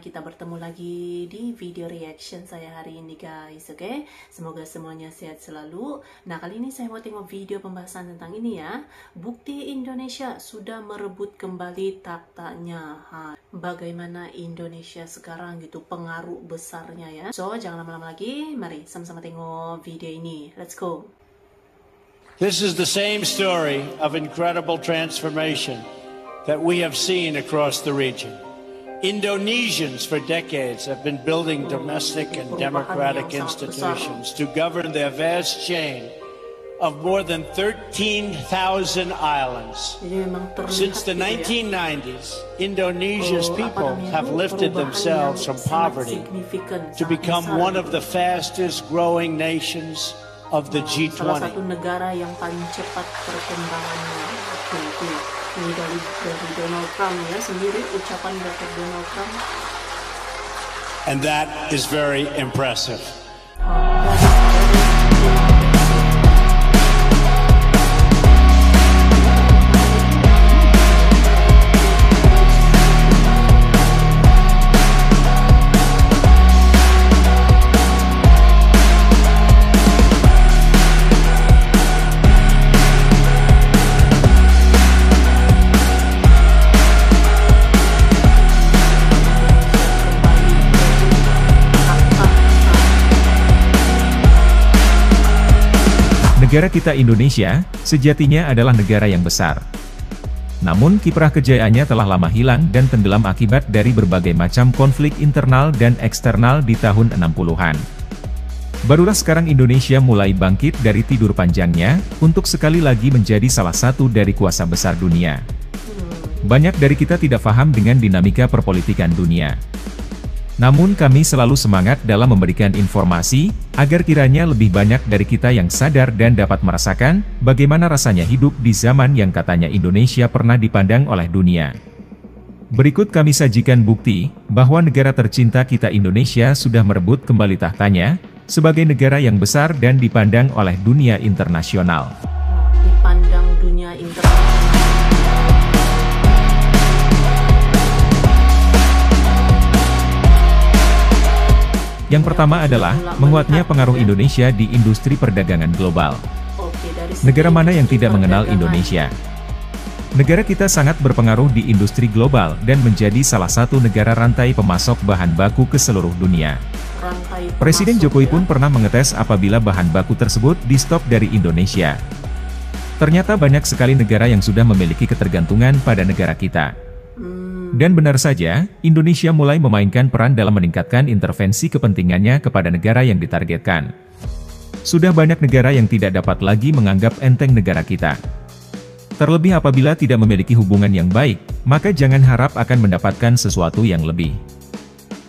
kita bertemu lagi di video reaction saya hari ini guys, oke? Semoga semuanya sehat selalu. Nah, kali ini saya mau tengok video pembahasan tentang ini ya. Bukti Indonesia sudah merebut kembali taktanya. Bagaimana Indonesia sekarang gitu, pengaruh besarnya ya. So, jangan lama-lama lagi, mari sama-sama tengok video ini. Let's go. This is the same story of incredible transformation that we have seen across the region. Indonesians for decades have been building domestic and democratic institutions to govern their vast chain of more than 13,000 islands. Since the 1990s, Indonesia's people have lifted themselves from poverty to become one of the fastest growing nations of the G20. Salah satu negara yang paling cepat perkembangannya. Ini dari Donald Trump ya, sendiri ucapan dari Donald Trump. And that is very impressive. Negara kita Indonesia, sejatinya adalah negara yang besar. Namun kiprah kejayaannya telah lama hilang dan tenggelam akibat dari berbagai macam konflik internal dan eksternal di tahun 60-an. Barulah sekarang Indonesia mulai bangkit dari tidur panjangnya, untuk sekali lagi menjadi salah satu dari kuasa besar dunia. Banyak dari kita tidak paham dengan dinamika perpolitikan dunia. Namun kami selalu semangat dalam memberikan informasi, agar kiranya lebih banyak dari kita yang sadar dan dapat merasakan, bagaimana rasanya hidup di zaman yang katanya Indonesia pernah dipandang oleh dunia. Berikut kami sajikan bukti, bahwa negara tercinta kita Indonesia sudah merebut kembali tahtanya, sebagai negara yang besar dan dipandang oleh dunia internasional. Dipandang dunia internasional. Yang pertama adalah, menguatnya pengaruh Indonesia di industri perdagangan global. Negara mana yang tidak mengenal Indonesia? Negara kita sangat berpengaruh di industri global dan menjadi salah satu negara rantai pemasok bahan baku ke seluruh dunia. Presiden Jokowi pun pernah mengetes apabila bahan baku tersebut di-stop dari Indonesia. Ternyata banyak sekali negara yang sudah memiliki ketergantungan pada negara kita. Dan benar saja, Indonesia mulai memainkan peran dalam meningkatkan intervensi kepentingannya kepada negara yang ditargetkan. Sudah banyak negara yang tidak dapat lagi menganggap enteng negara kita. Terlebih apabila tidak memiliki hubungan yang baik, maka jangan harap akan mendapatkan sesuatu yang lebih.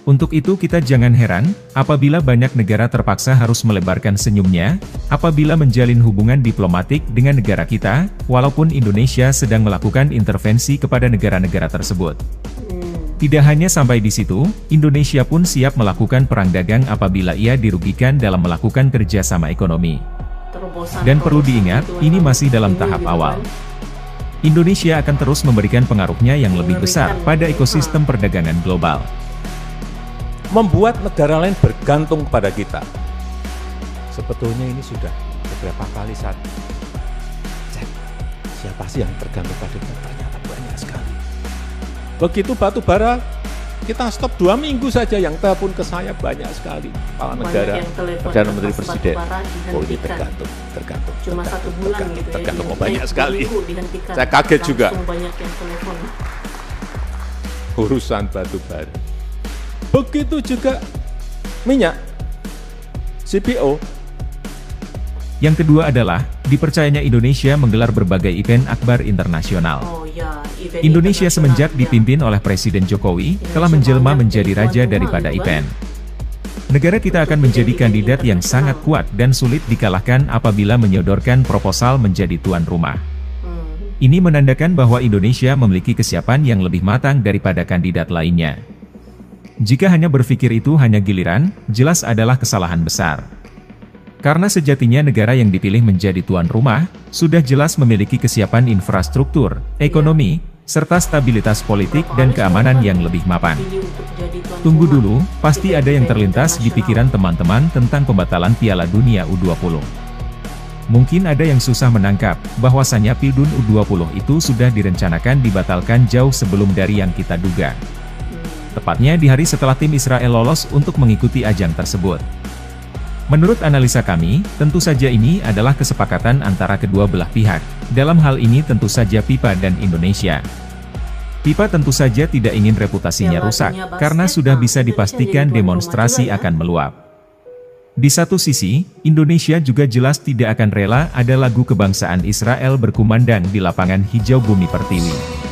Untuk itu kita jangan heran, apabila banyak negara terpaksa harus melebarkan senyumnya, apabila menjalin hubungan diplomatik dengan negara kita, walaupun Indonesia sedang melakukan intervensi kepada negara-negara tersebut. Tidak hanya sampai di situ, Indonesia pun siap melakukan perang dagang apabila ia dirugikan dalam melakukan kerjasama ekonomi. Dan perlu diingat, ini masih dalam tahap awal. Indonesia akan terus memberikan pengaruhnya yang lebih besar pada ekosistem perdagangan global. Membuat negara lain bergantung pada kita. Sebetulnya ini sudah beberapa kali saya cek, siapa sih yang tergantung pada kita, ternyata banyak sekali. Begitu batu bara, kita stop 2 minggu saja, yang telepon ke saya banyak sekali. Kepala negara, Perdana Menteri, Presiden, oh ini tergantung. Cuma 1 bulan gitu ya, tergantung banyak sekali. Saya kaget juga. Urusan batu bara. Begitu juga minyak, CPO. Yang kedua adalah, dipercayanya Indonesia menggelar berbagai event akbar internasional. Indonesia semenjak dipimpin oleh Presiden Jokowi, telah menjelma menjadi raja daripada event. Negara kita akan menjadi kandidat yang sangat kuat dan sulit dikalahkan apabila menyodorkan proposal menjadi tuan rumah. Ini menandakan bahwa Indonesia memiliki kesiapan yang lebih matang daripada kandidat lainnya. Jika hanya berpikir itu hanya giliran, jelas adalah kesalahan besar. Karena sejatinya negara yang dipilih menjadi tuan rumah, sudah jelas memiliki kesiapan infrastruktur, ekonomi, serta stabilitas politik dan keamanan yang lebih mapan. Tunggu dulu, pasti ada yang terlintas di pikiran teman-teman tentang pembatalan Piala Dunia U20. Mungkin ada yang susah menangkap, bahwasannya Piala U20 itu sudah direncanakan dibatalkan jauh sebelum dari yang kita duga. Tepatnya di hari setelah tim Israel lolos untuk mengikuti ajang tersebut. Menurut analisa kami, tentu saja ini adalah kesepakatan antara kedua belah pihak. Dalam hal ini tentu saja FIFA dan Indonesia. FIFA tentu saja tidak ingin reputasinya rusak, karena sudah bisa dipastikan demonstrasi akan meluap. Di satu sisi, Indonesia juga jelas tidak akan rela ada lagu kebangsaan Israel berkumandang di lapangan hijau Bumi Pertiwi.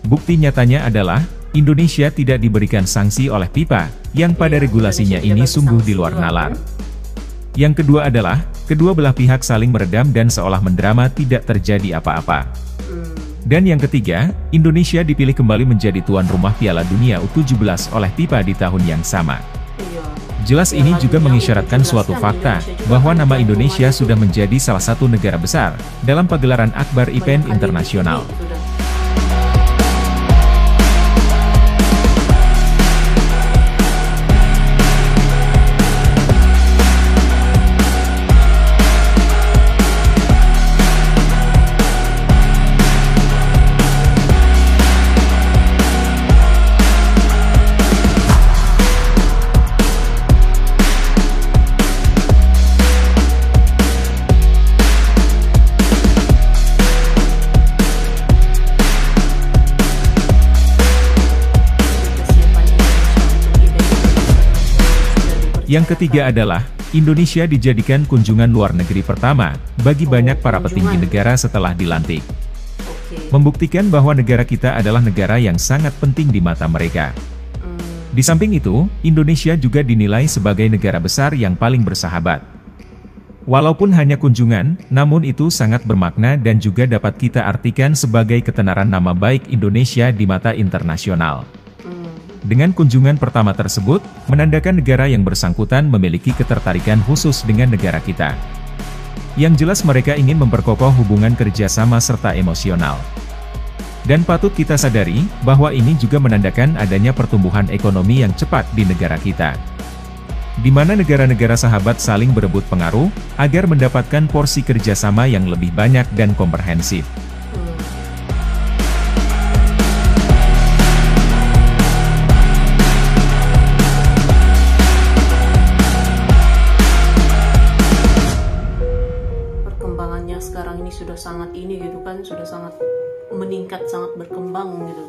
Bukti nyatanya adalah, Indonesia tidak diberikan sanksi oleh FIFA, yang pada regulasinya ini sungguh di luar nalar. Yang kedua adalah, kedua belah pihak saling meredam dan seolah mendrama tidak terjadi apa-apa. Dan yang ketiga, Indonesia dipilih kembali menjadi tuan rumah Piala Dunia U17 oleh FIFA di tahun yang sama. Jelas ini juga mengisyaratkan suatu fakta, bahwa nama Indonesia sudah menjadi salah satu negara besar, dalam pagelaran akbar event internasional. Yang ketiga adalah, Indonesia dijadikan kunjungan luar negeri pertama, bagi banyak para petinggi negara setelah dilantik. Membuktikan bahwa negara kita adalah negara yang sangat penting di mata mereka. Di samping itu, Indonesia juga dinilai sebagai negara besar yang paling bersahabat. Walaupun hanya kunjungan, namun itu sangat bermakna dan juga dapat kita artikan sebagai ketenaran nama baik Indonesia di mata internasional. Dengan kunjungan pertama tersebut, menandakan negara yang bersangkutan memiliki ketertarikan khusus dengan negara kita. Yang jelas mereka ingin memperkokoh hubungan kerjasama serta emosional. Dan patut kita sadari, bahwa ini juga menandakan adanya pertumbuhan ekonomi yang cepat di negara kita. Di mana negara-negara sahabat saling berebut pengaruh, agar mendapatkan porsi kerjasama yang lebih banyak dan komprehensif. Sekarang ini sudah sangat ini gitu kan, sudah sangat meningkat, sangat berkembang gitu.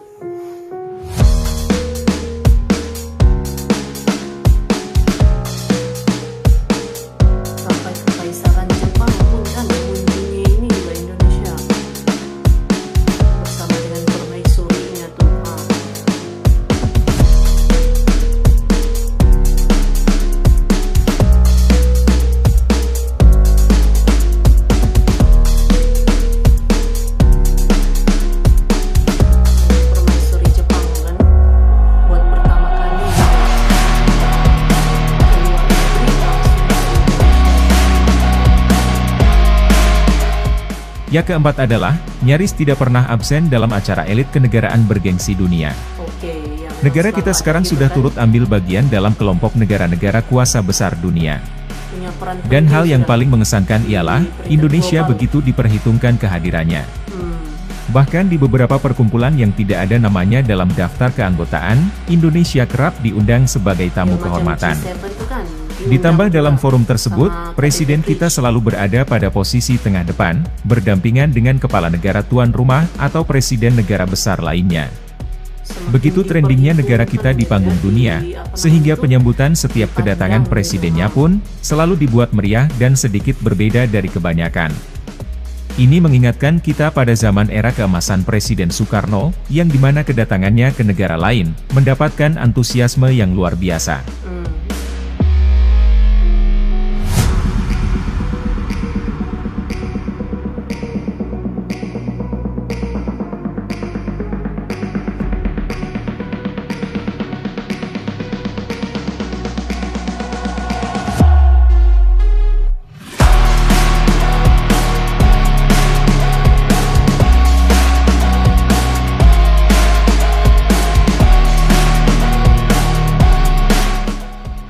Sampai kekaisaran Jepang pun kan mengunjungi ini juga Indonesia bersama dengan permaisurinya tuh. Yang keempat adalah, nyaris tidak pernah absen dalam acara elit kenegaraan bergengsi dunia. Negara kita sekarang sudah turut ambil bagian dalam kelompok negara-negara kuasa besar dunia. Dan hal yang paling mengesankan ialah, Indonesia begitu diperhitungkan kehadirannya. Bahkan di beberapa perkumpulan yang tidak ada namanya dalam daftar keanggotaan, Indonesia kerap diundang sebagai tamu kehormatan. Ditambah dalam forum tersebut, Presiden kita selalu berada pada posisi tengah depan, berdampingan dengan kepala negara tuan rumah atau presiden negara besar lainnya. Begitu trendingnya negara kita di panggung dunia, sehingga penyambutan setiap kedatangan presidennya pun selalu dibuat meriah dan sedikit berbeda dari kebanyakan. Ini mengingatkan kita pada zaman era keemasan Presiden Soekarno, yang dimana kedatangannya ke negara lain, mendapatkan antusiasme yang luar biasa.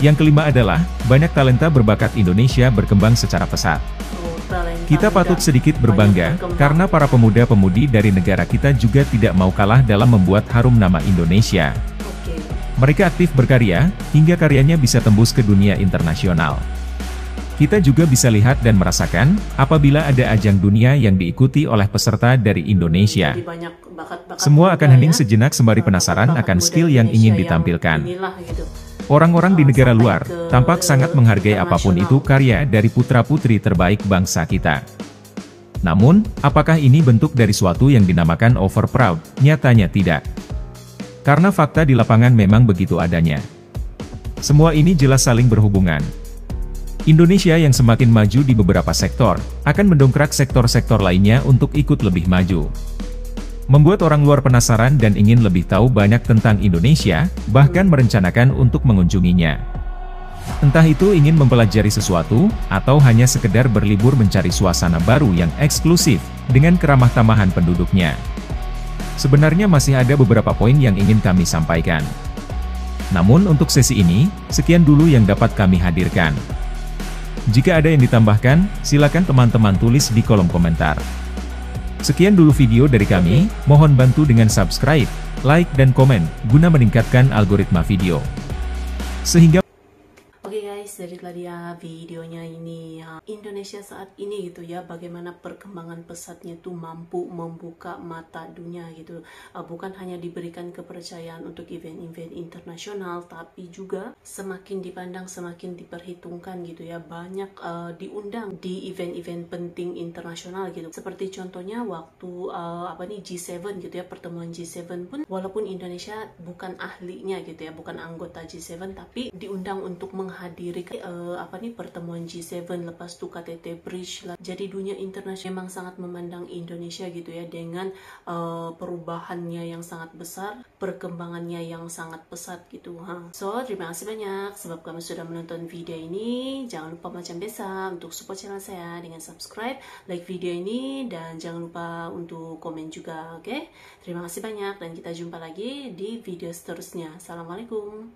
Yang kelima adalah, banyak talenta berbakat Indonesia berkembang secara pesat. Kita patut sedikit berbangga, karena para pemuda-pemudi dari negara kita juga tidak mau kalah dalam membuat harum nama Indonesia. Mereka aktif berkarya, hingga karyanya bisa tembus ke dunia internasional. Kita juga bisa lihat dan merasakan, apabila ada ajang dunia yang diikuti oleh peserta dari Indonesia. Semua akan hening sejenak sembari penasaran akan skill yang ingin ditampilkan. Orang-orang di negara luar, tampak sangat menghargai apapun itu karya dari putra-putri terbaik bangsa kita. Namun, apakah ini bentuk dari suatu yang dinamakan over proud? Nyatanya tidak. Karena fakta di lapangan memang begitu adanya. Semua ini jelas saling berhubungan. Indonesia yang semakin maju di beberapa sektor, akan mendongkrak sektor-sektor lainnya untuk ikut lebih maju. Membuat orang luar penasaran dan ingin lebih tahu banyak tentang Indonesia, bahkan merencanakan untuk mengunjunginya. Entah itu ingin mempelajari sesuatu, atau hanya sekedar berlibur mencari suasana baru yang eksklusif, dengan keramah tamahan penduduknya. Sebenarnya masih ada beberapa poin yang ingin kami sampaikan. Namun untuk sesi ini, sekian dulu yang dapat kami hadirkan. Jika ada yang ditambahkan, silakan teman-teman tulis di kolom komentar. Sekian dulu video dari kami, mohon bantu dengan subscribe, like dan komen, guna meningkatkan algoritma video. Sehingga Oke guys, dari tadi ya videonya ini Indonesia saat ini gitu ya, bagaimana perkembangan pesatnya tuh mampu membuka mata dunia gitu. Bukan hanya diberikan kepercayaan untuk event-event internasional, tapi juga semakin dipandang, semakin diperhitungkan gitu ya. Banyak diundang di event-event penting internasional gitu. Seperti contohnya waktu G7 gitu ya, pertemuan G7 pun walaupun Indonesia bukan ahlinya gitu ya, bukan anggota G7, tapi diundang untuk menghadiri pertemuan G7, lepas tuh KTT Bridge lah. Jadi dunia internasional memang sangat memandang Indonesia gitu ya, dengan perubahannya yang sangat besar, perkembangannya yang sangat pesat gitu. So terima kasih banyak sebab kamu sudah menonton video ini. Jangan lupa macam biasa untuk support channel saya dengan subscribe, like video ini, dan jangan lupa untuk komen juga. Oke? Terima kasih banyak dan kita jumpa lagi di video seterusnya. Assalamualaikum.